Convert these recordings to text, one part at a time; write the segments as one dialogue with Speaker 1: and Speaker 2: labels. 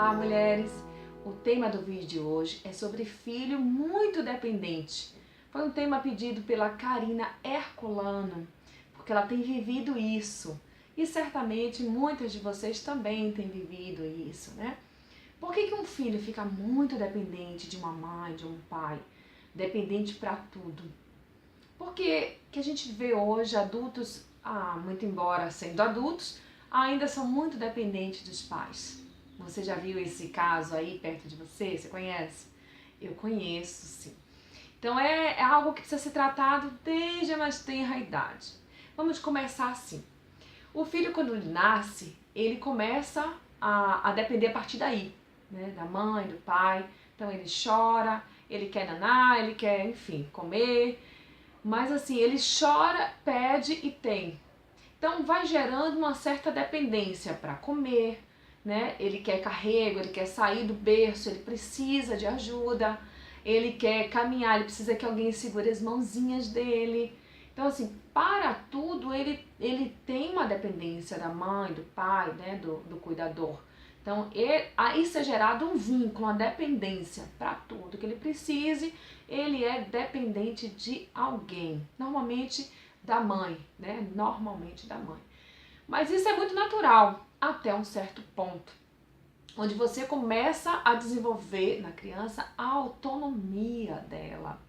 Speaker 1: Olá, mulheres! O tema do vídeo de hoje é sobre filho muito dependente. Foi um tema pedido pela Karina Herculano, porque ela tem vivido isso. E certamente muitas de vocês também têm vivido isso, né? Por que um filho fica muito dependente de uma mãe, de um pai? Dependente para tudo. Porque que a gente vê hoje adultos, muito embora sendo adultos, ainda são muito dependentes dos pais. Você já viu esse caso aí perto de você? Você conhece? Eu conheço, sim. Então é algo que precisa ser tratado desde a mais tenra idade. Vamos começar assim. O filho, quando ele nasce, ele começa a depender a partir daí, né? Da mãe, do pai. Então ele chora, ele quer nanar, ele quer, enfim, comer. Mas assim, ele chora, pede e tem. Então vai gerando uma certa dependência para comer, né? Ele quer carrego, ele quer sair do berço, ele precisa de ajuda, ele quer caminhar, ele precisa que alguém segure as mãozinhas dele. Então assim, para tudo ele tem uma dependência da mãe, do pai, né? do cuidador. Então isso é gerado um vínculo, uma dependência para tudo que ele precise, ele é dependente de alguém, normalmente da mãe, né? Normalmente da mãe. Mas isso é muito natural até um certo ponto, onde você começa a desenvolver na criança a autonomia dela.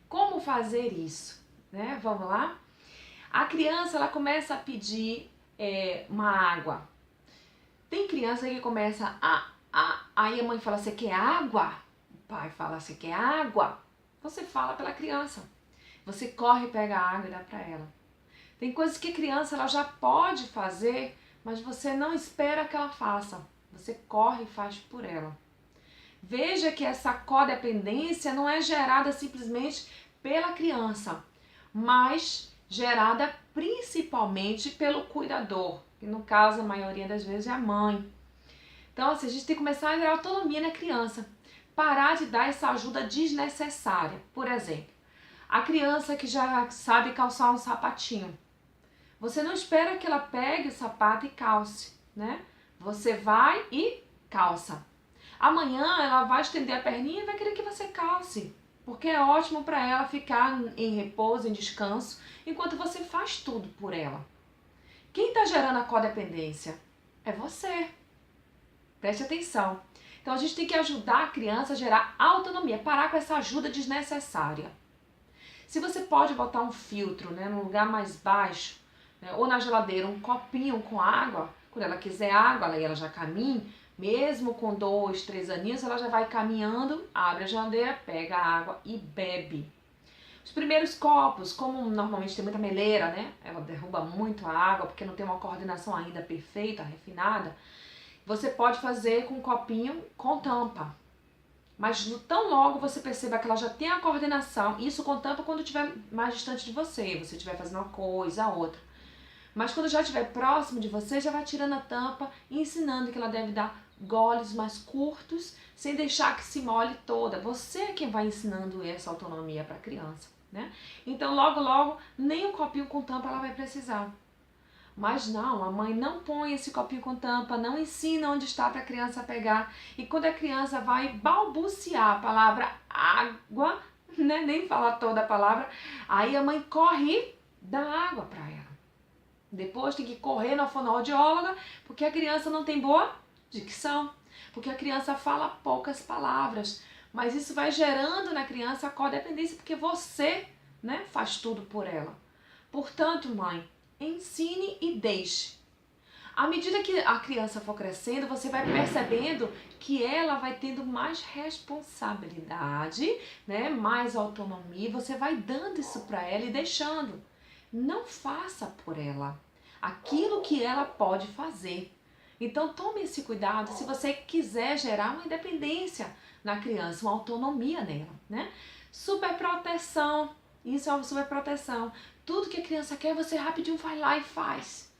Speaker 1: Como fazer isso? Né? Vamos lá? A criança ela começa a pedir uma água. Tem criança que começa aí a mãe fala, você quer água? O pai fala, você quer água? Você fala pela criança. Você corre, pega a água e dá para ela. Tem coisas que a criança ela já pode fazer, mas você não espera que ela faça. Você corre e faz por ela. Veja que essa codependência não é gerada simplesmente pela criança, mas gerada principalmente pelo cuidador, que no caso a maioria das vezes é a mãe. Então assim, a gente tem que começar a gerar autonomia na criança. Parar de dar essa ajuda desnecessária. Por exemplo, a criança que já sabe calçar um sapatinho. Você não espera que ela pegue o sapato e calce, né? Você vai e calça. Amanhã ela vai estender a perninha e vai querer que você calce, porque é ótimo para ela ficar em repouso, em descanso, enquanto você faz tudo por ela. Quem está gerando a codependência? É você. Preste atenção. Então a gente tem que ajudar a criança a gerar autonomia, parar com essa ajuda desnecessária. Se você pode botar um filtro, né, num lugar mais baixo, né, ou na geladeira um copinho com água, quando ela quiser água, ela já caminha, mesmo com 2, 3 aninhos, ela já vai caminhando, abre a geladeira, pega a água e bebe. Os primeiros copos, como normalmente tem muita meleira, né, ela derruba muito a água porque não tem uma coordenação ainda perfeita, refinada, você pode fazer com um copinho com tampa. Mas tão logo você perceba que ela já tem a coordenação, isso com tampa quando estiver mais distante de você estiver fazendo uma coisa, a outra. Mas quando já estiver próximo de você, já vai tirando a tampa e ensinando que ela deve dar goles mais curtos, sem deixar que se molhe toda. Você é quem vai ensinando essa autonomia para a criança, né? Então logo, logo, nem um copinho com tampa ela vai precisar. Mas não, a mãe não põe esse copinho com tampa, não ensina onde está para a criança pegar. E quando a criança vai balbuciar a palavra água, né, nem falar toda a palavra, aí a mãe corre e dá água para ela. Depois tem que correr na fonoaudióloga, porque a criança não tem boa dicção, porque a criança fala poucas palavras. Mas isso vai gerando na criança a codependência, porque você, né, faz tudo por ela. Portanto, mãe, ensine e deixe. À medida que a criança for crescendo, você vai percebendo que ela vai tendo mais responsabilidade, né? Mais autonomia, você vai dando isso para ela e deixando. Não faça por ela aquilo que ela pode fazer. Então tome esse cuidado se você quiser gerar uma independência na criança, uma autonomia nela, né? Superproteção, isso é uma superproteção. Tudo que a criança quer, você rapidinho vai lá e faz.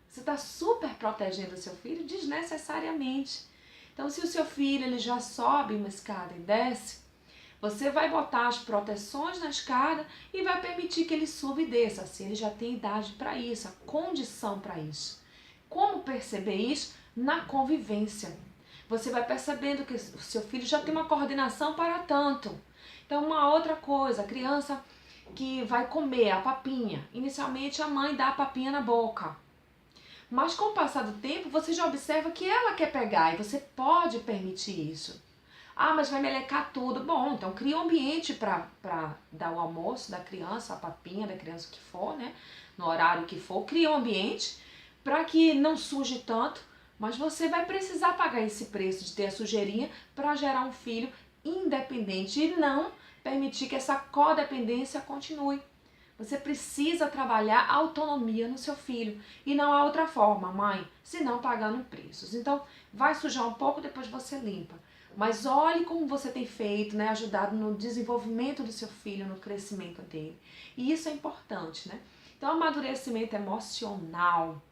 Speaker 1: Você está super protegendo o seu filho desnecessariamente. Então, se o seu filho ele já sobe uma escada e desce, você vai botar as proteções na escada e vai permitir que ele suba e desça. Assim, ele já tem idade para isso, a condição para isso. Como perceber isso? Na convivência. Você vai percebendo que o seu filho já tem uma coordenação para tanto. Então, uma outra coisa, a criança que vai comer a papinha. Inicialmente, a mãe dá a papinha na boca. Mas com o passar do tempo, você já observa que ela quer pegar e você pode permitir isso. Ah, mas vai melecar tudo. Bom, então cria um ambiente para dar o almoço da criança, a papinha da criança, o que for, né? No horário que for. Cria um ambiente para que não suje tanto, mas você vai precisar pagar esse preço de ter a sujeirinha para gerar um filho independente e não permitir que essa codependência continue. Você precisa trabalhar a autonomia no seu filho e não há outra forma, mãe, senão pagando preços. Então, vai sujar um pouco, depois você limpa. Mas olhe como você tem feito, né, ajudado no desenvolvimento do seu filho, no crescimento dele. E isso é importante, né? Então, amadurecimento emocional.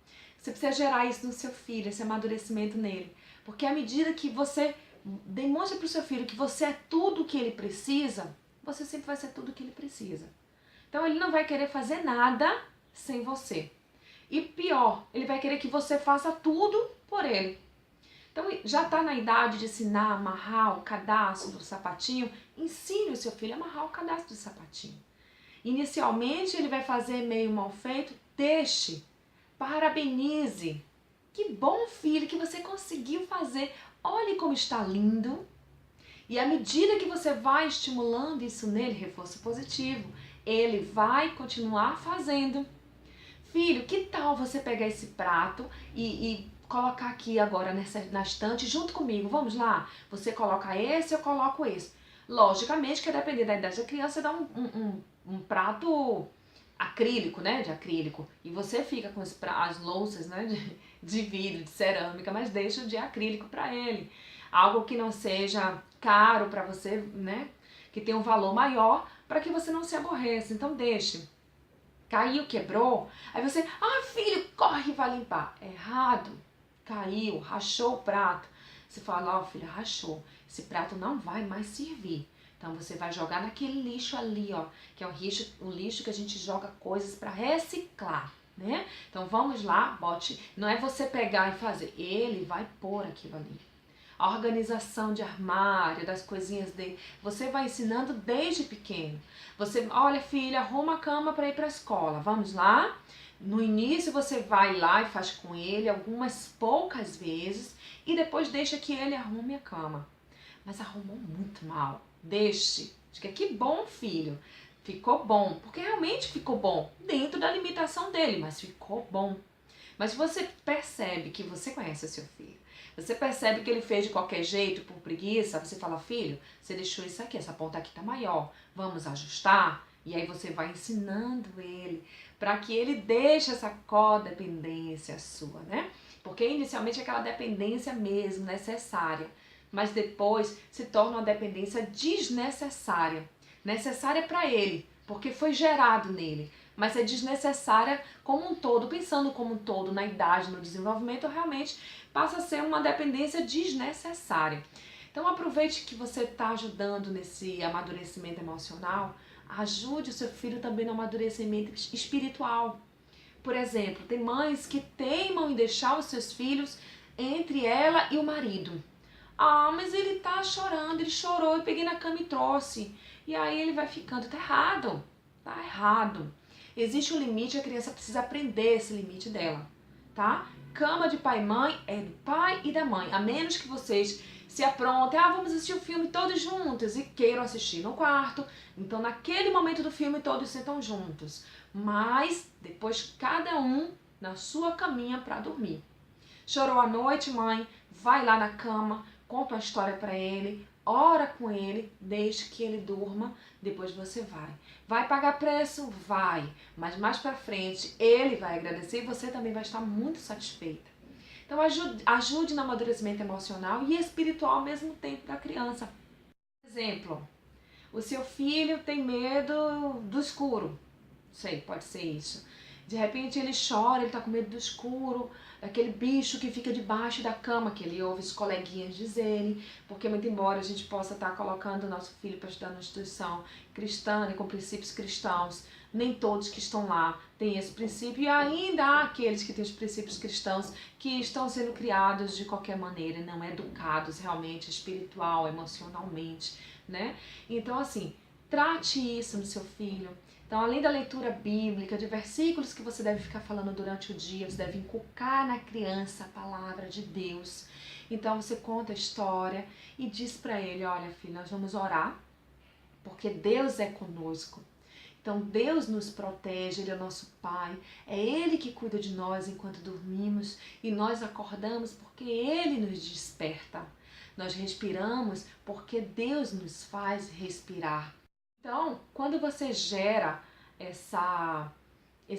Speaker 1: Você precisa gerar isso no seu filho, esse amadurecimento nele. Porque à medida que você demonstra para o seu filho que você é tudo o que ele precisa, você sempre vai ser tudo o que ele precisa. Então ele não vai querer fazer nada sem você. E pior, ele vai querer que você faça tudo por ele. Então já está na idade de ensinar a amarrar o cadastro do sapatinho, ensine o seu filho a amarrar o cadastro do sapatinho. Inicialmente ele vai fazer meio mal feito, deixe, parabenize. Que bom, filho, que você conseguiu fazer. Olhe como está lindo. E à medida que você vai estimulando isso nele, reforço positivo, ele vai continuar fazendo. Filho, que tal você pegar esse prato e colocar aqui agora na estante junto comigo? Vamos lá? Você coloca esse, eu coloco esse. Logicamente que, a depender da idade da criança, dá um prato acrílico, né? De acrílico. E você fica com as louças, né? De vidro, de cerâmica, mas deixa o de acrílico para ele. Algo que não seja caro para você, né? Que tenha um valor maior, para que você não se aborreça. Então deixe. Caiu, quebrou. Aí você, filho, corre e vai limpar. Errado. Caiu, rachou o prato. Você fala, filho, rachou. Esse prato não vai mais servir. Então você vai jogar naquele lixo ali, ó, que é o lixo que a gente joga coisas para reciclar, né? Então vamos lá, bote. Não é você pegar e fazer. Ele vai pôr aquilo ali. A organização de armário, das coisinhas dele, você vai ensinando desde pequeno. Você, olha filha, arruma a cama para ir para a escola, vamos lá? No início você vai lá e faz com ele algumas poucas vezes e depois deixa que ele arrume a cama. Mas arrumou muito mal, deixe. Diga, que bom filho, ficou bom, porque realmente ficou bom, dentro da limitação dele, mas ficou bom. Mas se você percebe que você conhece o seu filho, você percebe que ele fez de qualquer jeito, por preguiça, você fala, filho, você deixou isso aqui, essa ponta aqui tá maior, vamos ajustar? E aí você vai ensinando ele para que ele deixe essa codependência sua, né? Porque inicialmente é aquela dependência mesmo, necessária, mas depois se torna uma dependência desnecessária. Necessária para ele, porque foi gerado nele, mas é desnecessária como um todo, pensando como um todo na idade, no desenvolvimento, realmente passa a ser uma dependência desnecessária. Então aproveite que você está ajudando nesse amadurecimento emocional, ajude o seu filho também no amadurecimento espiritual. Por exemplo, tem mães que teimam em deixar os seus filhos entre ela e o marido. Mas ele tá chorando, ele chorou, eu peguei na cama e trouxe. E aí ele vai ficando, tá errado, tá errado. Existe um limite, a criança precisa aprender esse limite dela, tá? Cama de pai e mãe é do pai e da mãe, a menos que vocês se aprontem, vamos assistir o filme todos juntos e queiram assistir no quarto. Então naquele momento do filme todos sentam juntos, mas depois cada um na sua caminha para dormir. Chorou à noite, mãe, vai lá na cama, conta uma história para ele, ora com ele, deixe que ele durma, depois você vai. Vai pagar preço? Vai, mas mais para frente ele vai agradecer e você também vai estar muito satisfeita. Então ajude no amadurecimento emocional e espiritual ao mesmo tempo da criança. Por exemplo, o seu filho tem medo do escuro, sei, pode ser isso. De repente ele chora, ele está com medo do escuro, daquele bicho que fica debaixo da cama, que ele ouve os coleguinhas dizerem, porque muito embora a gente possa estar colocando o nosso filho para estudar numa instituição cristã, né, com princípios cristãos, nem todos que estão lá têm esse princípio, e ainda há aqueles que têm os princípios cristãos que estão sendo criados de qualquer maneira, não educados realmente, espiritual, emocionalmente, né? Então, assim, trate isso no seu filho. Então, além da leitura bíblica, de versículos que você deve ficar falando durante o dia, você deve inculcar na criança a palavra de Deus. Então, você conta a história e diz para ele, olha, filho, nós vamos orar, porque Deus é conosco. Então Deus nos protege, Ele é nosso Pai, é Ele que cuida de nós enquanto dormimos e nós acordamos porque Ele nos desperta. Nós respiramos porque Deus nos faz respirar. Então, quando você gera esse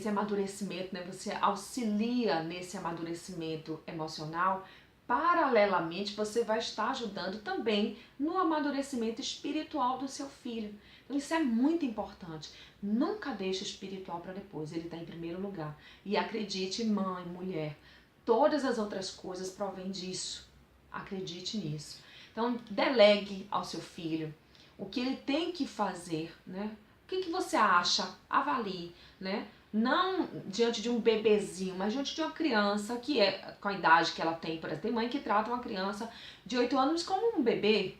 Speaker 1: amadurecimento, né? Você auxilia nesse amadurecimento emocional, paralelamente você vai estar ajudando também no amadurecimento espiritual do seu filho. Então isso é muito importante. Nunca deixe o espiritual para depois, ele está em primeiro lugar. E acredite, mãe, mulher, todas as outras coisas provêm disso. Acredite nisso. Então delegue ao seu filho o que ele tem que fazer, né? O que você acha? Avalie, né? Não diante de um bebezinho, mas diante de uma criança que é com a idade que ela tem. Por exemplo, tem mãe que trata uma criança de 8 anos como um bebê.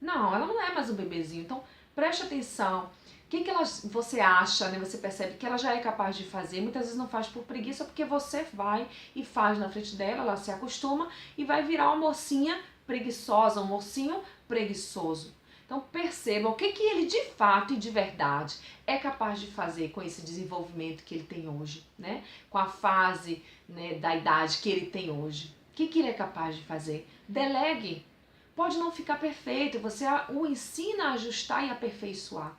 Speaker 1: Não, ela não é mais um bebezinho. Então, preste atenção. O que você acha, né? Você percebe que ela já é capaz de fazer. Muitas vezes não faz por preguiça, porque você vai e faz na frente dela, ela se acostuma e vai virar uma mocinha preguiçosa, um mocinho preguiçoso. Então perceba o que ele de fato e de verdade é capaz de fazer com esse desenvolvimento que ele tem hoje, né? Com a fase, né, da idade que ele tem hoje. O que ele é capaz de fazer? Delegue. Pode não ficar perfeito, você o ensina a ajustar e aperfeiçoar.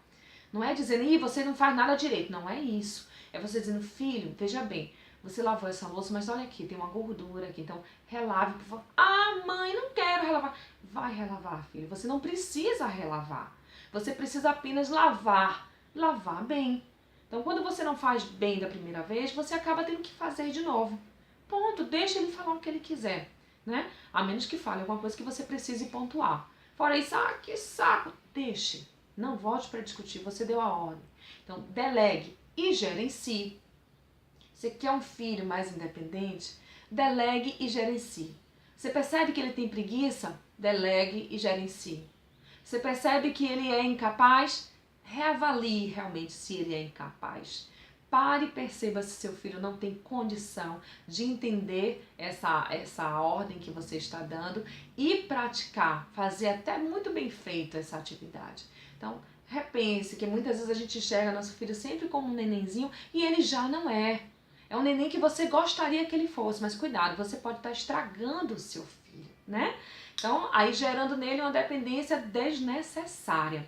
Speaker 1: Não é dizendo, ih, você não faz nada direito. Não é isso. É você dizendo, filho, veja bem, você lavou essa louça, mas olha aqui, tem uma gordura aqui, então relave, por favor. Ah, mãe, não quero relavar. Vai relavar, filho. Você não precisa relavar. Você precisa apenas lavar. Lavar bem. Então, quando você não faz bem da primeira vez, você acaba tendo que fazer de novo. Ponto. Deixa ele falar o que ele quiser, né? A menos que fale alguma coisa que você precise pontuar. Fora isso, ah, que saco. Deixe. Não volte para discutir. Você deu a ordem. Então, delegue e gerencie. Você quer um filho mais independente? Delegue e gerencie. Você percebe que ele tem preguiça? Delegue e gerencie. Você percebe que ele é incapaz? Reavalie realmente se ele é incapaz. Pare e perceba se seu filho não tem condição de entender essa ordem que você está dando e praticar, fazer até muito bem feito essa atividade. Então, repense que muitas vezes a gente enxerga nosso filho sempre como um nenenzinho e ele já não é. É um neném que você gostaria que ele fosse, mas cuidado, você pode estar estragando o seu filho, né? Então, aí gerando nele uma dependência desnecessária.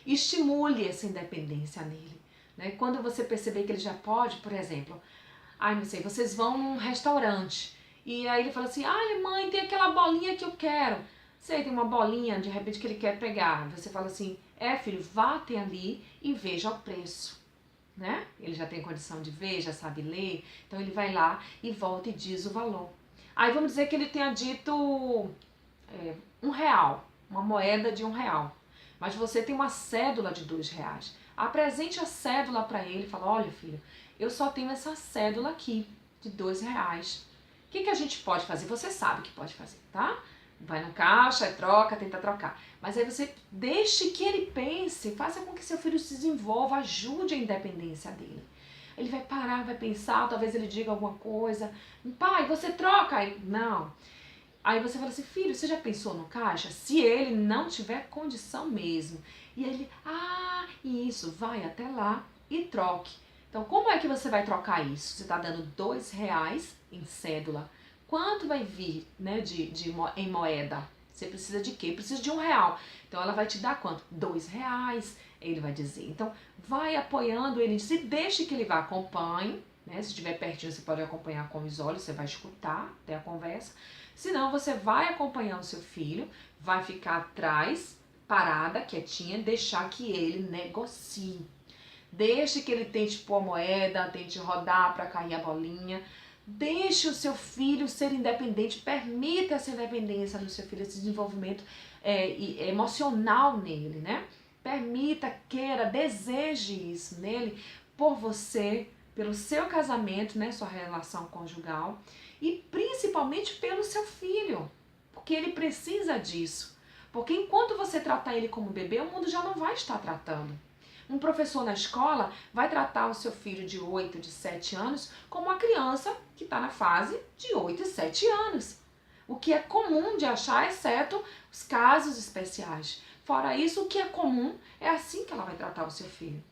Speaker 1: Estimule essa independência nele, né? Quando você perceber que ele já pode, por exemplo, não sei, vocês vão num restaurante e aí ele fala assim, mãe, tem aquela bolinha que eu quero. Sei, tem uma bolinha, de repente, que ele quer pegar. Você fala assim, filho, vá até ali e veja o preço. Né? Ele já tem condição de ver, já sabe ler, então ele vai lá e volta e diz o valor. Aí vamos dizer que ele tenha dito R$1, uma moeda de R$1, mas você tem uma cédula de R$2. Apresente a cédula para ele e fala, olha filho, eu só tenho essa cédula aqui de R$2. O que a gente pode fazer? Você sabe que pode fazer, tá? Vai no caixa, troca, tenta trocar. Mas aí você deixe que ele pense, faça com que seu filho se desenvolva, ajude a independência dele. Ele vai parar, vai pensar, talvez ele diga alguma coisa. Pai, você troca? Não. Aí você fala assim, filho, você já pensou no caixa? Se ele não tiver condição mesmo. E ele, isso, vai até lá e troque. Então, como é que você vai trocar isso? Você está dando R$2 em cédula. Quanto vai vir, né, em moeda? Você precisa de quê? Precisa de R$1. Então ela vai te dar quanto? R$2, ele vai dizer. Então vai apoiando ele e deixe que ele vá, acompanhe, né? Se estiver pertinho você pode acompanhar com os olhos, você vai escutar até a conversa. Se não, você vai acompanhar o seu filho, vai ficar atrás, parada, quietinha, deixar que ele negocie. Deixe que ele tente pôr a moeda, tente rodar para cair a bolinha. Deixe o seu filho ser independente, permita essa independência no seu filho, esse desenvolvimento emocional nele, né? Permita, queira, deseje isso nele, por você, pelo seu casamento, né, sua relação conjugal, e principalmente pelo seu filho, porque ele precisa disso. Porque enquanto você tratar ele como bebê, o mundo já não vai estar tratando. Um professor na escola vai tratar o seu filho de 8, de 7 anos como uma criança que está na fase de 8 e 7 anos. O que é comum de achar, exceto os casos especiais. Fora isso, o que é comum é assim que ela vai tratar o seu filho.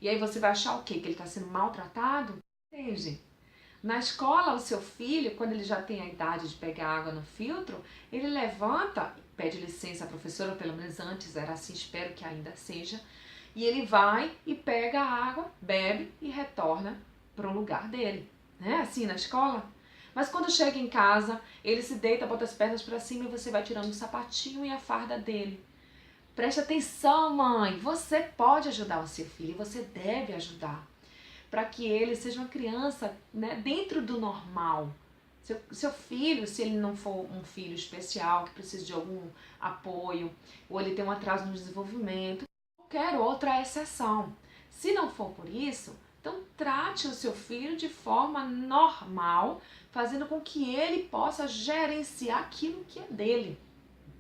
Speaker 1: E aí você vai achar o quê? Que ele está sendo maltratado? Entende? Na escola, o seu filho, quando ele já tem a idade de pegar água no filtro, ele levanta, pede licença à professora, pelo menos antes era assim, espero que ainda seja, e ele vai e pega a água, bebe e retorna para o lugar dele. Né? Assim na escola. Mas quando chega em casa, ele se deita, bota as pernas para cima e você vai tirando o sapatinho e a farda dele. Preste atenção, mãe, você pode ajudar o seu filho e você deve ajudar, para que ele seja uma criança, né, dentro do normal. Seu filho, se ele não for um filho especial, que precisa de algum apoio, ou ele tem um atraso no desenvolvimento, qualquer outra exceção. Se não for por isso, então trate o seu filho de forma normal, fazendo com que ele possa gerenciar aquilo que é dele.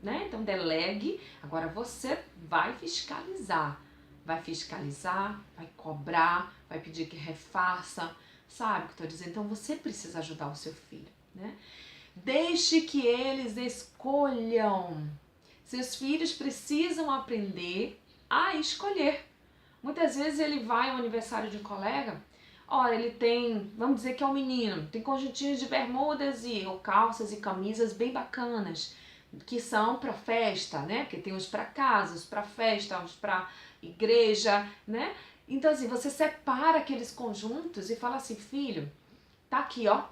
Speaker 1: Né? Então delegue, agora você vai fiscalizar. Vai fiscalizar, vai cobrar, vai pedir que refaça, sabe o que eu estou dizendo? Então você precisa ajudar o seu filho, né? Deixe que eles escolham. Seus filhos precisam aprender a escolher. Muitas vezes ele vai ao aniversário de um colega, ora, ele tem, vamos dizer que é um menino, tem conjuntinhos de bermudas ou calças e camisas bem bacanas, que são para festa, né? Porque tem uns para casa, uns para festa, uns para igreja, né? Então assim, você separa aqueles conjuntos e fala assim, filho, tá aqui, ó,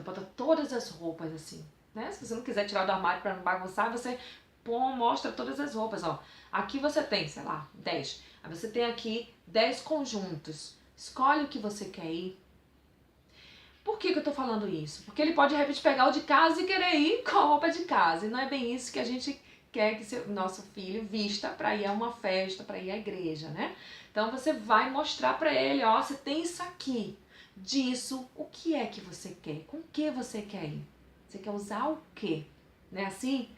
Speaker 1: bota todas as roupas assim, né? Se você não quiser tirar do armário para não bagunçar, você mostra todas as roupas, ó. Aqui você tem, sei lá, 10. Aí você tem aqui 10 conjuntos. Escolhe o que você quer ir. Por que eu tô falando isso? Porque ele pode, de repente, pegar o de casa e querer ir com a roupa de casa. E não é bem isso que a gente quer que nosso filho vista para ir a uma festa, para ir à igreja, né? Então você vai mostrar para ele, ó, você tem isso aqui. Disso, o que é que você quer? Com que você quer ir? Você quer usar o quê? Não é assim?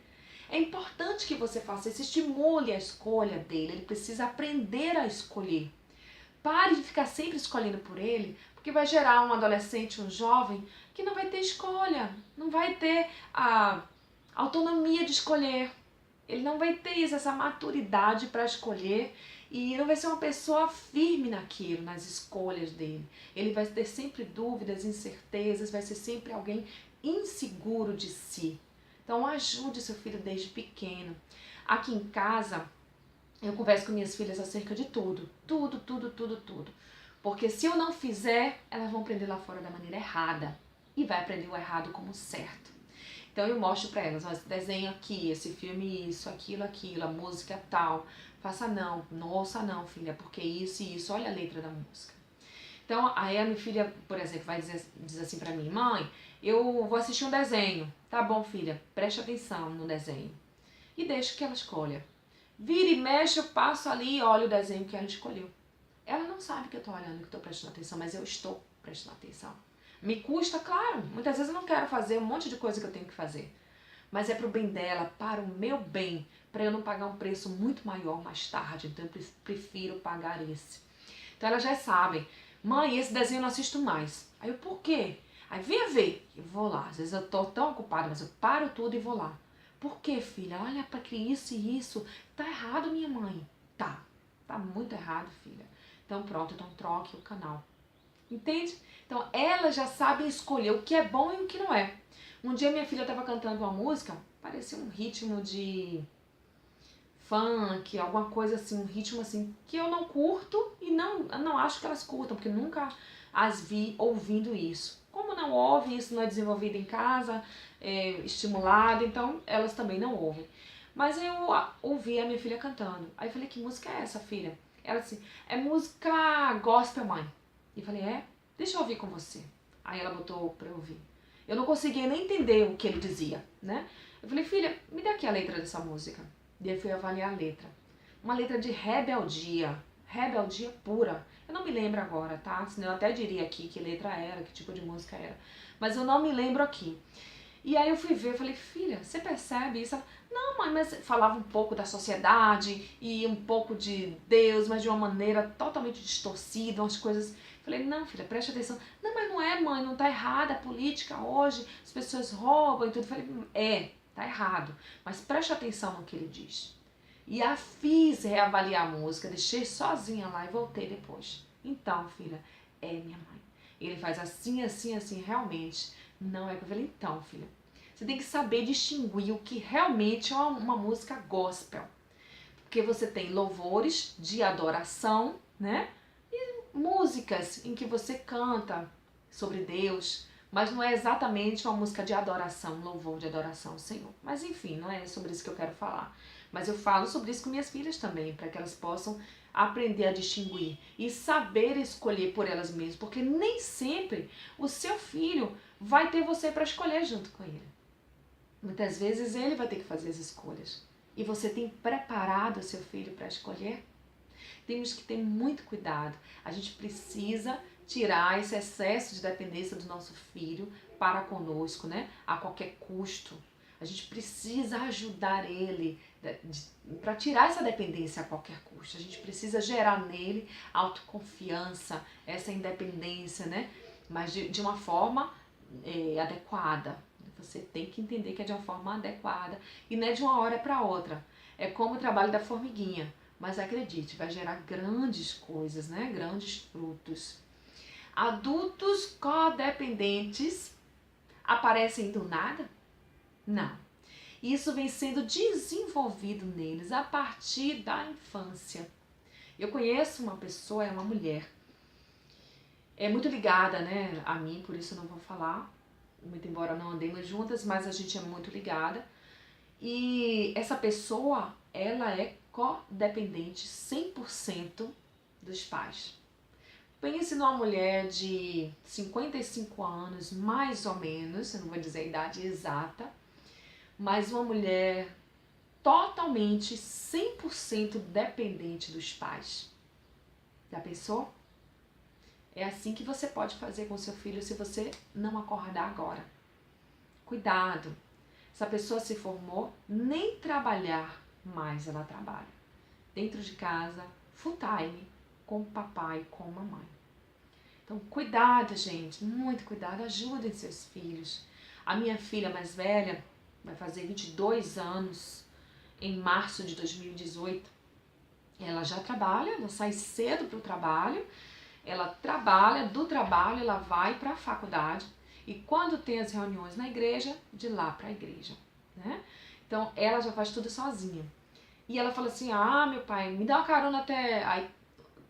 Speaker 1: É importante que você faça isso, estimule a escolha dele, ele precisa aprender a escolher. Pare de ficar sempre escolhendo por ele, porque vai gerar um adolescente, um jovem, que não vai ter escolha, não vai ter a autonomia de escolher. Ele não vai ter isso, essa maturidade para escolher e não vai ser uma pessoa firme naquilo, nas escolhas dele. Ele vai ter sempre dúvidas, incertezas, vai ser sempre alguém inseguro de si. Então ajude seu filho desde pequeno. Aqui em casa, eu converso com minhas filhas acerca de tudo. Tudo. Porque se eu não fizer, elas vão aprender lá fora da maneira errada. E vai aprender o errado como certo. Então eu mostro pra elas, ó, esse desenho aqui, esse filme isso, aquilo, a música tal. Faça não ouça não, filha, porque isso e isso, olha a letra da música. Então aí a minha filha, por exemplo, diz assim pra mim, mãe, eu vou assistir um desenho. Tá bom, filha, preste atenção no desenho. E deixa que ela escolha. Vira e mexe, eu passo ali e olho o desenho que ela escolheu. Ela não sabe que eu estou olhando, que estou prestando atenção, mas eu estou prestando atenção. Me custa, claro. Muitas vezes eu não quero fazer um monte de coisa que eu tenho que fazer. Mas é para o bem dela, para o meu bem, para eu não pagar um preço muito maior mais tarde. Então eu prefiro pagar esse. Então elas já sabem. Mãe, esse desenho eu não assisto mais. Aí eu, por quê? Aí venha ver. Eu vou lá. Às vezes eu estou tão ocupada, mas eu paro tudo e vou lá. Por quê, filha? Olha para que isso e isso. Tá errado, minha mãe. Tá muito errado, filha. Então pronto, então troque o canal. Entende? Então elas já sabem escolher o que é bom e o que não é. Um dia minha filha estava cantando uma música, parecia um ritmo de funk, alguma coisa assim, um ritmo assim, que eu não curto e não acho que elas curtam, porque nunca as vi ouvindo isso. Como não ouvem, isso não é desenvolvido em casa, estimulado, então elas também não ouvem. Mas eu ouvi a minha filha cantando. Aí eu falei, que música é essa, filha? Ela disse, é música gospel, mãe. E falei, deixa eu ouvir com você. Aí ela botou pra eu ouvir. Eu não conseguia nem entender o que ele dizia, né? Eu falei, filha, me dá aqui a letra dessa música. E aí fui avaliar a letra. Uma letra de rebeldia. rebeldia pura. Eu não me lembro agora, tá? Senão eu até diria aqui que letra era, que tipo de música era. Mas eu não me lembro aqui. E aí eu fui ver, eu falei, filha, você percebe isso? Ela, não, mãe, mas falava um pouco da sociedade e um pouco de Deus, mas de uma maneira totalmente distorcida, umas coisas. Eu falei, não, filha, preste atenção. Não, mas não é, mãe, não tá errada a política hoje, as pessoas roubam e tudo. Eu falei, tá errado, mas preste atenção no que ele diz. E a fiz reavaliar a música, deixei sozinha lá e voltei depois. Então, filha, é minha mãe. Ele faz assim, assim, assim, realmente. Não é que eu falei, então, filha, você tem que saber distinguir o que realmente é uma música gospel. Porque você tem louvores de adoração, né? E músicas em que você canta sobre Deus, mas não é exatamente uma música de adoração, um louvor de adoração ao Senhor. Mas enfim, não é sobre isso que eu quero falar. Mas eu falo sobre isso com minhas filhas também, para que elas possam aprender a distinguir e saber escolher por elas mesmas, porque nem sempre o seu filho vai ter você para escolher junto com ele. Muitas vezes ele vai ter que fazer as escolhas. E você tem preparado o seu filho para escolher? Temos que ter muito cuidado. A gente precisa tirar esse excesso de dependência do nosso filho para conosco, né? A qualquer custo. A gente precisa ajudar ele para tirar essa dependência a qualquer custo. A gente precisa gerar nele autoconfiança, essa independência, né? Mas de uma forma adequada. Você tem que entender que é de uma forma adequada e não é de uma hora para outra. É como o trabalho da formiguinha. Mas acredite, vai gerar grandes coisas, né? Grandes frutos. Adultos codependentes aparecem do nada? Não. Isso vem sendo desenvolvido neles a partir da infância. Eu conheço uma pessoa, é uma mulher, é muito ligada, né, a mim, por isso eu não vou falar, muito embora não andemos juntas, mas a gente é muito ligada. E essa pessoa, ela é codependente 100% dos pais. Pense numa mulher de 55 anos, mais ou menos, eu não vou dizer a idade exata, mas uma mulher totalmente 100% dependente dos pais. Já pensou? É assim que você pode fazer com seu filho se você não acordar agora. Cuidado! Essa pessoa se formou, nem trabalhar mais ela trabalha. Dentro de casa, full time, com o papai, com a mamãe. Então, cuidado, gente, muito cuidado, ajudem seus filhos. A minha filha mais velha vai fazer 22 anos em março de 2018. Ela já trabalha, ela sai cedo para o trabalho, ela trabalha, do trabalho ela vai para a faculdade e quando tem as reuniões na igreja, de lá para a igreja, né? Então, ela já faz tudo sozinha. E ela fala assim, meu pai, me dá uma carona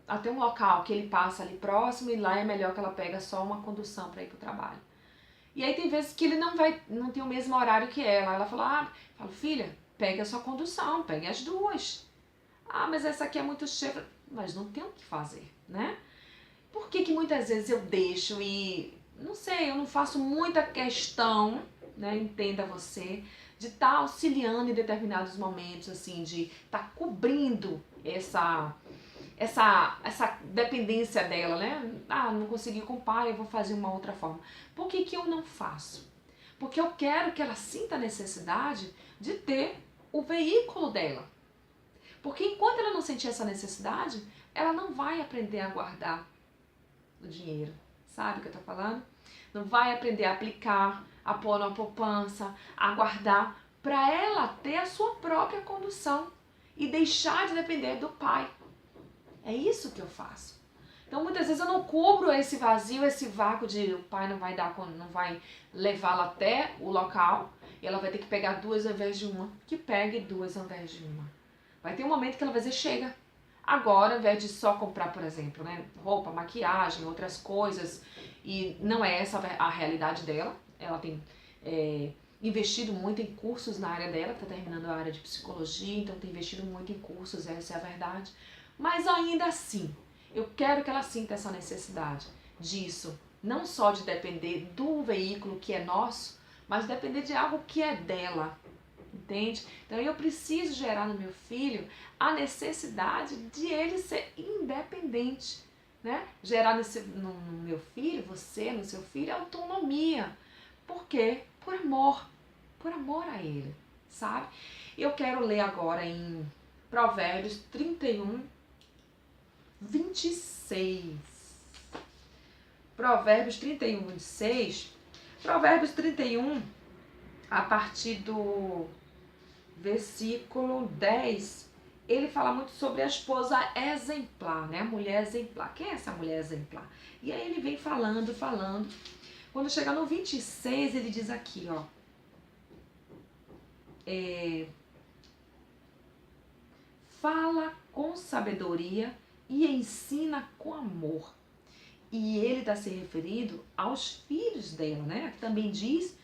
Speaker 1: até um local que ele passa ali próximo e lá é melhor que ela pega só uma condução para ir para o trabalho. E aí tem vezes que ele não tem o mesmo horário que ela. Ela fala, falo, filha, pegue a sua condução, pegue as duas. Mas essa aqui é muito cheia. Mas não tem o que fazer, né? Por que muitas vezes eu deixo e, não sei, eu não faço muita questão, né? Entenda você, de estar auxiliando em determinados momentos, assim, de estar cobrindo essa dependência dela, né? Não consegui com o pai, eu vou fazer uma outra forma. Por que eu não faço? Porque eu quero que ela sinta a necessidade de ter o veículo dela. Porque enquanto ela não sentir essa necessidade, ela não vai aprender a guardar o dinheiro. Sabe o que eu tô falando? Não vai aprender a aplicar, a pôr na poupança, a guardar, para ela ter a sua própria condução e deixar de depender do pai. É isso que eu faço. Então muitas vezes eu não cubro esse vazio, esse vácuo de o pai não vai levá-la até o local e ela vai ter que pegar duas ao invés de uma. Que pegue duas ao invés de uma. Vai ter um momento que ela vai dizer, chega. Agora, ao invés de só comprar, por exemplo, né, roupa, maquiagem, outras coisas, e não é essa a realidade dela, ela tem investido muito em cursos na área dela, está terminando a área de psicologia, então tem investido muito em cursos, essa é a verdade. Mas ainda assim, eu quero que ela sinta essa necessidade disso, não só de depender do veículo que é nosso, mas depender de algo que é dela, entende? Então eu preciso gerar no meu filho a necessidade de ele ser independente, né? Gerar no meu filho, você, no seu filho, autonomia. Por quê? Por amor a ele, sabe? Eu quero ler agora em Provérbios 31, 26. Provérbios 31, 26. Provérbios 31, a partir do versículo 10, ele fala muito sobre a esposa exemplar, né? A mulher exemplar. Quem é essa mulher exemplar? E aí ele vem falando. Quando chega no 26, ele diz aqui, ó. Fala com sabedoria e ensina com amor. E ele está se referindo aos filhos dela, né? Aqui também diz,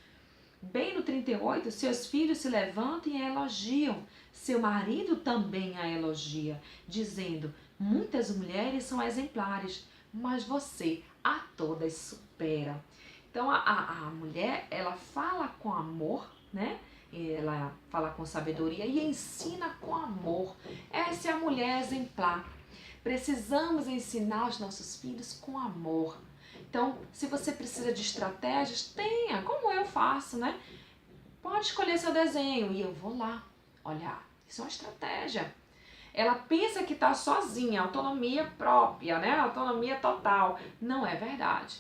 Speaker 1: bem no 38, seus filhos se levantam e a elogiam. Seu marido também a elogia, dizendo, muitas mulheres são exemplares, mas você a todas supera. Então a mulher, ela fala com amor, né? Ela fala com sabedoria e ensina com amor. Essa é a mulher exemplar. Precisamos ensinar os nossos filhos com amor. Então, se você precisa de estratégias, tenha, como eu faço, né? Pode escolher seu desenho e eu vou lá olhar. Isso é uma estratégia. Ela pensa que está sozinha, autonomia própria, né? Autonomia total. Não é verdade.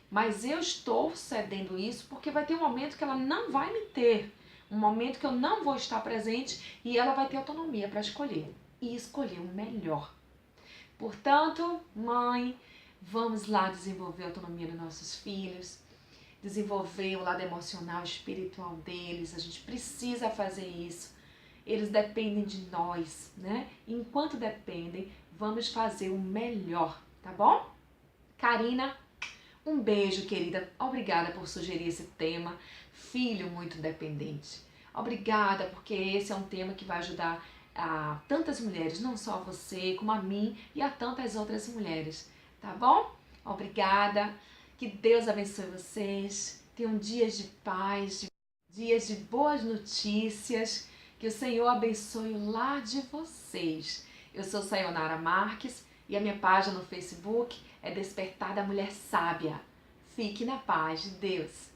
Speaker 1: Mas eu estou cedendo isso porque vai ter um momento que ela não vai me ter. Um momento que eu não vou estar presente e ela vai ter autonomia para escolher. E escolher o melhor. Portanto, mãe, vamos lá desenvolver a autonomia dos nossos filhos, desenvolver o lado emocional, espiritual deles. A gente precisa fazer isso. Eles dependem de nós, né? Enquanto dependem, vamos fazer o melhor, tá bom? Karina, um beijo, querida. Obrigada por sugerir esse tema. Filho muito dependente. Obrigada, porque esse é um tema que vai ajudar a tantas mulheres, não só a você, como a mim e a tantas outras mulheres, tá bom? Obrigada, que Deus abençoe vocês, tenham dias de paz, dias de boas notícias, que o Senhor abençoe o lar de vocês. Eu sou Sayonara Marques e a minha página no Facebook é Despertar da Mulher Sábia. Fique na paz de Deus.